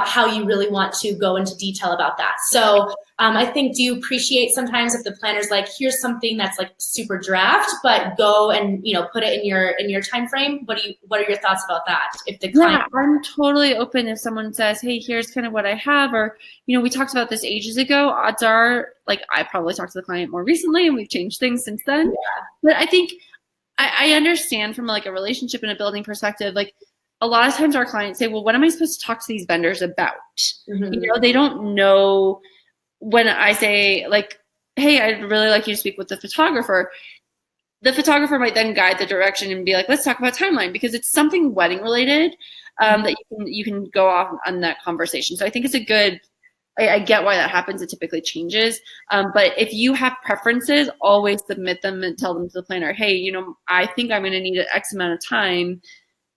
Speaker 1: how you really want to go into detail about that. So I think, do you appreciate sometimes if the planner's here's something that's super draft, but go and put it in your time frame? What are your thoughts about that? If the client,
Speaker 2: I'm totally open if someone says, hey, here's kind of what I have, or we talked about this ages ago. Odds are I probably talked to the client more recently and we've changed things since then. Yeah. But I think I understand from a relationship and a building perspective, a lot of times our clients say, well, what am I supposed to talk to these vendors about? They don't know. When I say hey, I'd really like you to speak with the photographer might then guide the direction and be let's talk about timeline, because it's something wedding related that you can go off on that conversation. So I think it's a good, I get why that happens. It typically changes. But if you have preferences, always submit them and tell them to the planner, hey, I think I'm going to need an X amount of time.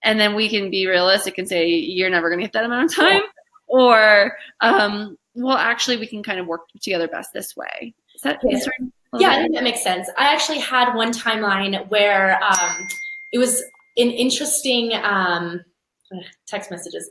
Speaker 2: And then we can be realistic and say, you're never going to get that amount of time. Or, well, actually, we can kind of work together best this way. Is that answering?
Speaker 1: Yeah, I think that makes sense. I actually had one timeline where it was an interesting text messages.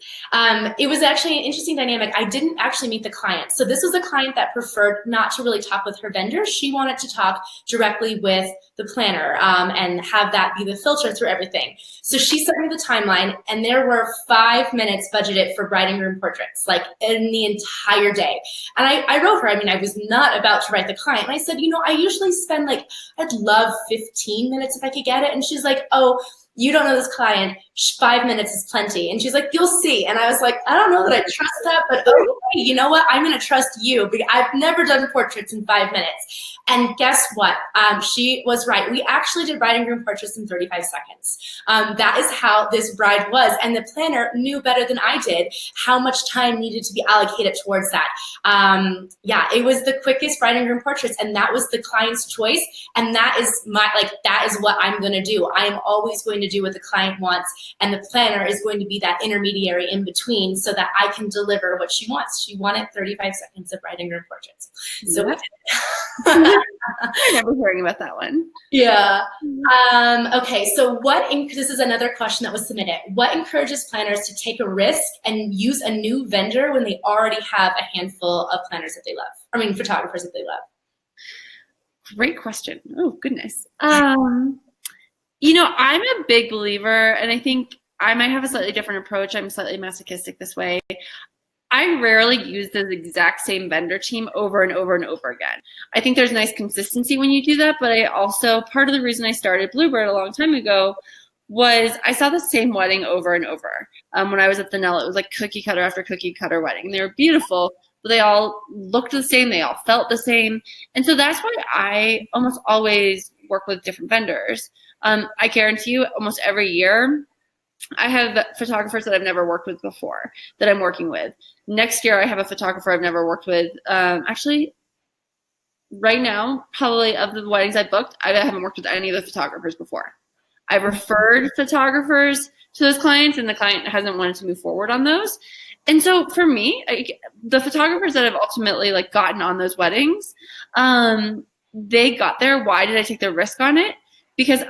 Speaker 1: It was actually an interesting dynamic. I didn't actually meet the client. So this was a client that preferred not to really talk with her vendor. She wanted to talk directly with the planner and have that be the filter through everything. So she sent me the timeline, and there were 5 minutes budgeted for bride and groom portraits, in the entire day. And I wrote her, I was not about to write the client. And I said, I usually spend I'd love 15 minutes if I could get it. And she's like, oh, you don't know this client, 5 minutes is plenty. And she's like, you'll see. And I was like, I don't know that I trust that, but okay, you know what? I'm going to trust you because I've never done portraits in 5 minutes. And guess what? She was right. We actually did bride and groom portraits in 35 seconds. That is how this bride was. And the planner knew better than I did how much time needed to be allocated towards that. Yeah, it was the quickest bride and groom portraits, and that was the client's choice. And that is that is what I'm going to do. I am always going to do what the client wants, and the planner is going to be that intermediary in between so that I can deliver what she wants. She wanted 35 seconds of bride and groom portraits. So we did it.
Speaker 2: I remember hearing about that one.
Speaker 1: Yeah. Okay, so this is another question that was submitted. What encourages planners to take a risk and use a new vendor when they already have a handful of planners that they love? Photographers that they love.
Speaker 2: Great question. Oh, goodness. I'm a big believer, and I think I might have a slightly different approach. I'm slightly masochistic this way. I rarely use the exact same vendor team over and over and over again. I think there's nice consistency when you do that, but I also, part of the reason I started Bluebird a long time ago was I saw the same wedding over and over. When I was at the Nell, it was like cookie cutter after cookie cutter wedding. They were beautiful, but they all looked the same. They all felt the same. And so that's why I almost always work with different vendors. I guarantee you almost every year, I have photographers that I've never worked with before that I'm working with. Next year, I have a photographer I've never worked with. Actually, right now, probably of the weddings I booked, I haven't worked with any of the photographers before. I've referred photographers to those clients, and the client hasn't wanted to move forward on those. And so for me, the photographers that have ultimately like gotten on those weddings, they got there. Why did I take the risk on it? Because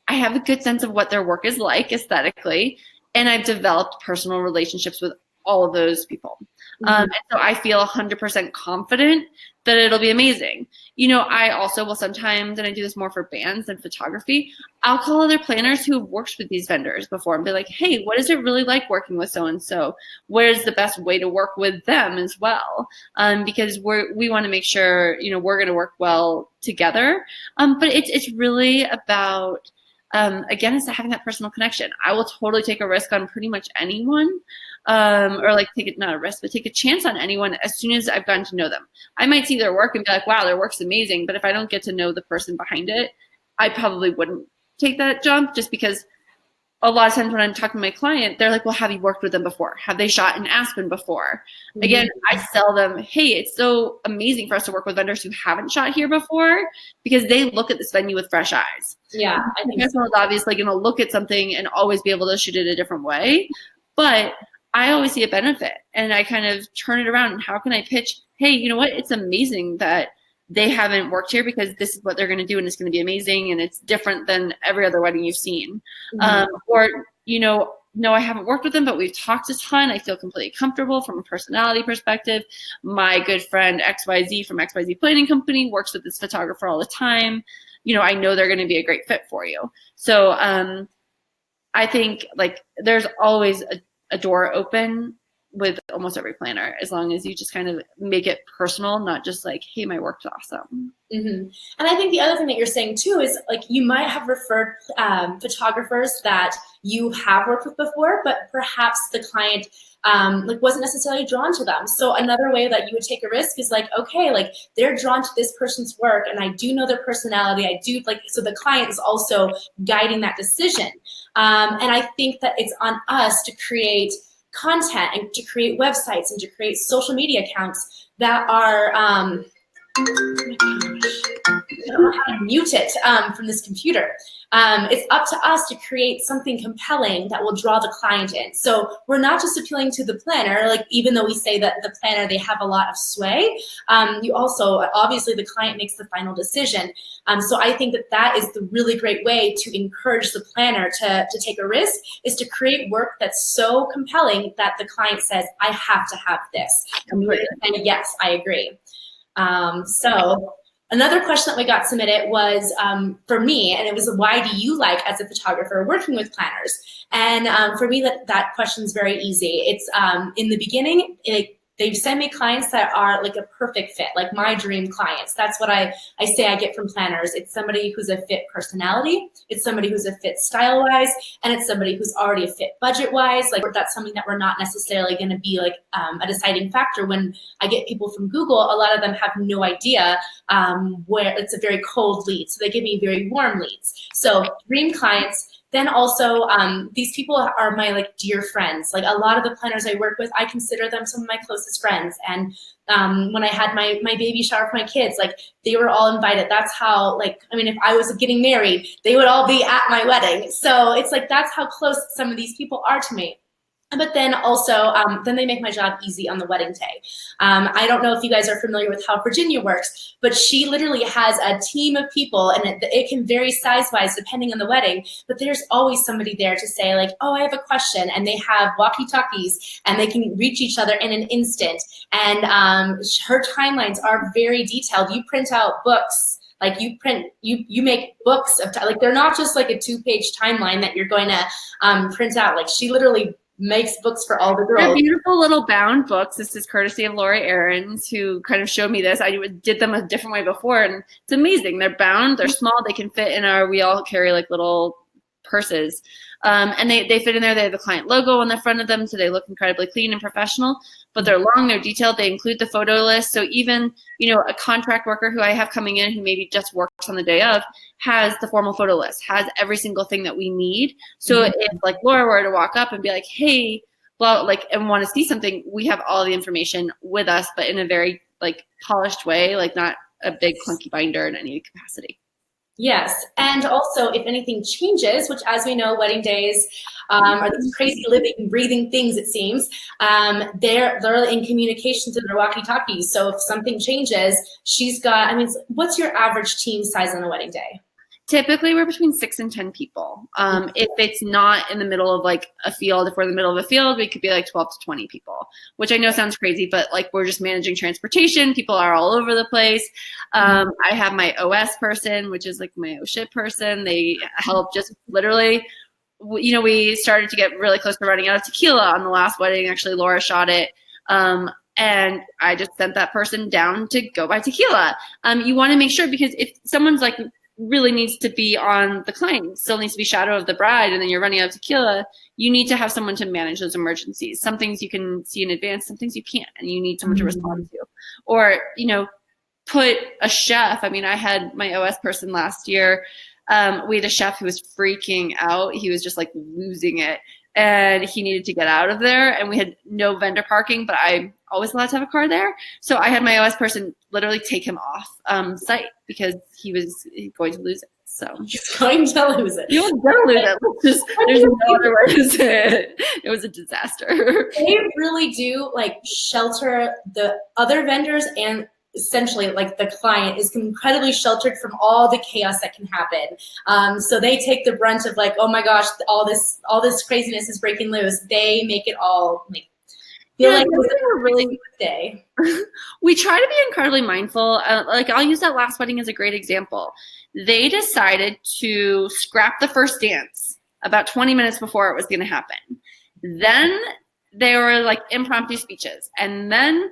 Speaker 2: I have a good sense of what their work is like aesthetically, and I've developed personal relationships with all of those people. And so I feel 100% confident that it'll be amazing. I also will sometimes, and I do this more for bands than photography, I'll call other planners who have worked with these vendors before and be like, hey, what is it really like working with so-and-so? What is the best way to work with them as well? Because we want to make sure, we're going to work well together. But it's really about, again, it's having that personal connection. I will totally take a risk on pretty much anyone, or like not a risk, but take a chance on anyone as soon as I've gotten to know them. I might see their work and be like, wow, their work's amazing. But if I don't get to know the person behind it, I probably wouldn't take that jump, just because a lot of times when I'm talking to my client, they're like, well, have you worked with them before? Have they shot in Aspen before? Again, I tell them, hey, it's so amazing for us to work with vendors who haven't shot here before, because they look at this venue with fresh eyes.
Speaker 1: Yeah, I think
Speaker 2: so. Obviously going to look at something and always be able to shoot it a different way. But I always see a benefit, and I kind of turn it around. And how can I pitch, hey, you know what? It's amazing that they haven't worked here, because this is what they're going to do, and it's going to be amazing, and it's different than every other wedding you've seen. Or, no, I haven't worked with them, but we've talked a ton. I feel completely comfortable from a personality perspective. My good friend XYZ from XYZ Planning Company works with this photographer all the time. I know they're going to be a great fit for you. So I think like there's always a door open with almost every planner, as long as you just kind of make it personal, not just like, hey, my work's awesome.
Speaker 1: And I think the other thing that you're saying too is like, you might have referred photographers that you have worked with before, but perhaps the client wasn't necessarily drawn to them. So another way that you would take a risk is like, okay, like they're drawn to this person's work, and I do know their personality. I do so the client is also guiding that decision. And I think that it's on us to create content and to create websites and to create social media accounts that are, oh my gosh, I don't know how to mute it from this computer. It's up to us to create something compelling that will draw the client in. So we're not just appealing to the planner, like even though we say that the planner, they have a lot of sway, you also, obviously the client makes the final decision. So I think that is the really great way to encourage the planner to take a risk, is to create work that's so compelling that the client says, I have to have this. And yes, I agree. So another question that we got submitted was for me, and it was, why do you like, as a photographer, working with planners? And for me, that question is very easy. It's in the beginning, they send me clients that are like a perfect fit, like my dream clients. That's what I say I get from planners. It's somebody who's a fit personality, it's somebody who's a fit style-wise, and it's somebody who's already a fit budget-wise. Like that's something that we're not necessarily going to be like a deciding factor. When I get people from Google, a lot of them have no idea where it's a very cold lead. So they give me very warm leads. So dream clients. Then also, these people are my like dear friends. Like a lot of the planners I work with, I consider them some of my closest friends. And when I had my baby shower for my kids, like they were all invited. That's how, like, I mean, if I was getting married, they would all be at my wedding. So it's like, that's how close some of these people are to me. But then also, then they make my job easy on the wedding day. I don't know if you guys are familiar with how Virginia works, but she literally has a team of people, and it can vary size-wise depending on the wedding, but there's always somebody there to say like, oh, I have a question, and they have walkie-talkies, and they can reach each other in an instant. And her timelines are very detailed. You print out books, Like you make books of like they're not just like a 2-page timeline that you're going to print out. Like she literally makes books for all the girls.
Speaker 2: They're beautiful little bound books. This is courtesy of Lori Aarons, who kind of showed me this. I did them a different way before, and it's amazing. They're bound, they're small, they can fit in we all carry like little purses. And they fit in there. They have the client logo on the front of them, so they look incredibly clean and professional. But they're long, they're detailed. They include the photo list. So even, a contract worker who I have coming in who maybe just works on the day of has the formal photo list, has every single thing that we need. So if like Laura were to walk up and be like, hey, blah, like, and want to see something, we have all the information with us, but in a very like polished way, like not a big clunky binder in any capacity.
Speaker 1: Yes, and also if anything changes, which as we know, wedding days are these crazy living, breathing things, it seems, they're in communication to their walkie-talkies. So if something changes, she's got, what's your average team size on a wedding day?
Speaker 2: Typically, we're between 6 and 10 people. If it's not in the middle of like a field, if we're in the middle of a field, we could be like 12 to 20 people, which I know sounds crazy, but like we're just managing transportation. People are all over the place. I have my OS person, which is like my OSHIP person. They help just literally, we started to get really close to running out of tequila on the last wedding. Actually, Laura shot it. And I just sent that person down to go buy tequila. You want to make sure, because if someone's like, really needs to be on the client, still needs to be shadow of the bride, and then you're running out of tequila, you need to have someone to manage those emergencies. Some things you can see in advance, some things you can't, and you need someone to respond to. Or, put a chef. I had my OS person last year. We had a chef who was freaking out. He was just like losing it. And he needed to get out of there, and we had no vendor parking, but I'm always allowed to have a car there. So I had my OS person literally take him off site because he was going to lose it. So
Speaker 1: he's going to lose it.
Speaker 2: He was going to lose it. There's no other way to say it. It was a disaster.
Speaker 1: They really do like shelter the other vendors, and essentially like the client is incredibly sheltered from all the chaos that can happen. So they take the brunt of like, oh my gosh, all this craziness is breaking loose. They make it all feel like it was a really good day.
Speaker 2: We try to be incredibly mindful. Like I'll use that last wedding as a great example. They decided to scrap the first dance about 20 minutes before it was going to happen. Then there were like impromptu speeches, and then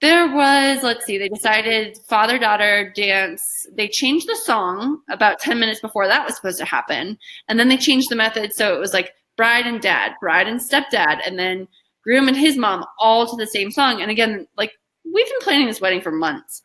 Speaker 2: there was, they decided father-daughter dance. They changed the song about 10 minutes before that was supposed to happen. And then they changed the method. So it was like bride and dad, bride and stepdad, and then groom and his mom all to the same song. And again, like we've been planning this wedding for months.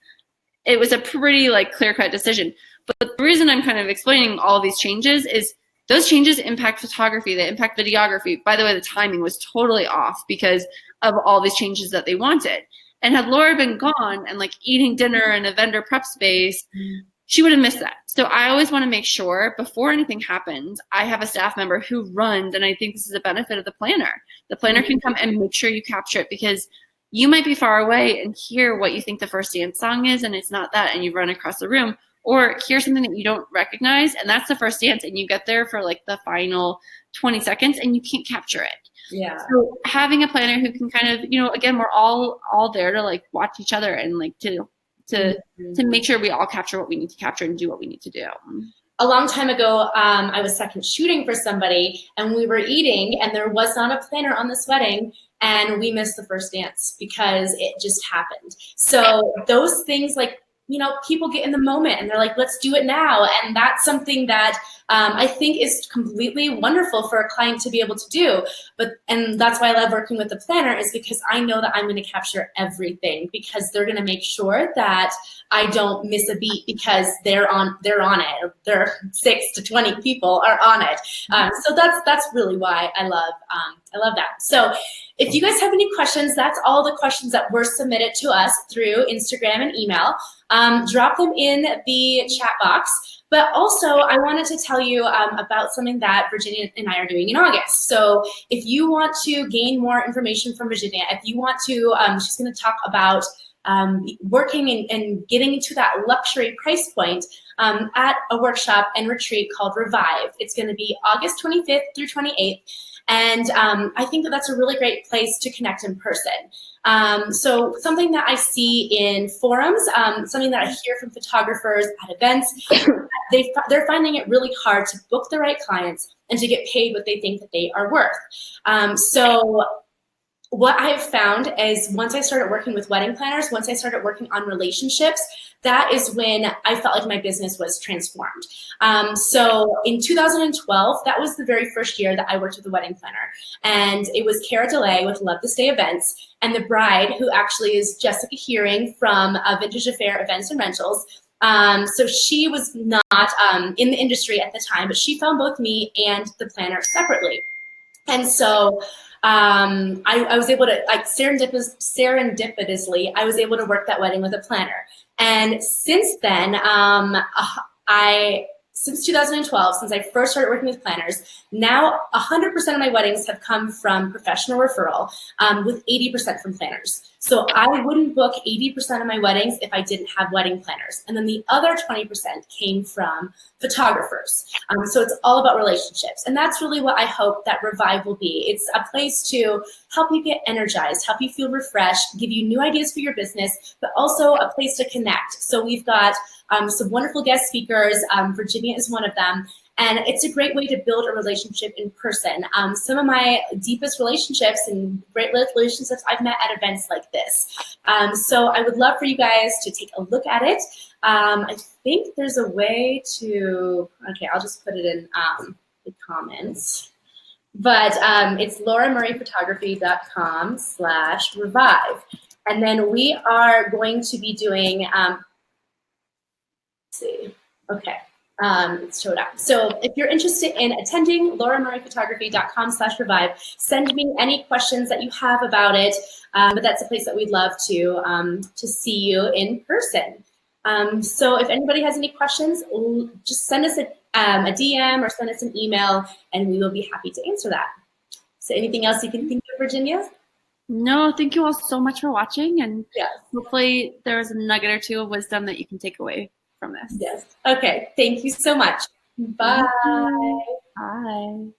Speaker 2: It was a pretty like clear-cut decision. But the reason I'm kind of explaining all of these changes is those changes impact photography, they impact videography. By the way, the timing was totally off because of all these changes that they wanted. And had Laura been gone and like eating dinner in a vendor prep space, she would have missed that. So I always want to make sure before anything happens, I have a staff member who runs, and I think this is a benefit of the planner. The planner can come and make sure you capture it, because you might be far away and hear what you think the first dance song is, and it's not that, and you've run across the room. Or hear something that you don't recognize, and that's the first dance, and you get there for like the final 20 seconds and you can't capture it.
Speaker 1: Yeah.
Speaker 2: So having a planner who can kind of, again, we're all there to like watch each other and like to make sure we all capture what we need to capture and do what we need to do.
Speaker 1: A long time ago, I was second shooting for somebody, and we were eating, and there was not a planner on this wedding, and we missed the first dance because it just happened. So those things, like, people get in the moment and they're like, let's do it now. And that's something that I think is completely wonderful for a client to be able to do. And that's why I love working with the planner, is because I know that I'm going to capture everything, because they're going to make sure that I don't miss a beat because they're on it. There 6 to 20 people are on it. So that's really why I love that. So if you guys have any questions, that's all the questions that were submitted to us through Instagram and email. Drop them in the chat box. But also, I wanted to tell you about something that Virginia and I are doing in August. So if you want to gain more information from Virginia, if you want to, she's going to talk about working and getting into that luxury price point at a workshop and retreat called Revive. It's going to be August 25th through 28th. And I think that that's a really great place to connect in person. So something that I see in forums, something that I hear from photographers at events, they're finding it really hard to book the right clients and to get paid what they think that they are worth. So what I've found is once I started working with wedding planners, once I started working on relationships, that is when I felt like my business was transformed. So in 2012, that was the very first year that I worked with a wedding planner. And it was Cara DeLay with Love This Day Events. And the bride, who actually is Jessica Hearing from Vintage Affair Events and Rentals. So she was not in the industry at the time, but she found both me and the planner separately. And so I was able to, like, serendipitously, I was able to work that wedding with a planner. And since then, since 2012, since I first started working with planners, now 100% of my weddings have come from professional referral, with 80% from planners. So I wouldn't book 80% of my weddings if I didn't have wedding planners. And then the other 20% came from photographers. So it's all about relationships. And that's really what I hope that Revive will be. It's a place to help you get energized, help you feel refreshed, give you new ideas for your business, but also a place to connect. So we've got some wonderful guest speakers. Virginia is one of them. And it's a great way to build a relationship in person. Some of my deepest relationships and great relationships I've met at events like this. So I would love for you guys to take a look at it. I think there's a way to, okay, I'll just put it in the comments. But it's lauramurrayphotography.com/revive. And then we are going to be doing, let's see, okay. It showed up. So if you're interested in attending, lauramurrayphotography.com/revive, send me any questions that you have about it. But that's a place that we'd love to see you in person. So if anybody has any questions, just send us a DM or send us an email, and we will be happy to answer that. So anything else you can think of, Virginia?
Speaker 2: No, thank you all so much for watching, and hopefully there was a nugget or two of wisdom that you can take away from this.
Speaker 1: Yes. Okay. Thank you so much. Bye.
Speaker 2: Bye.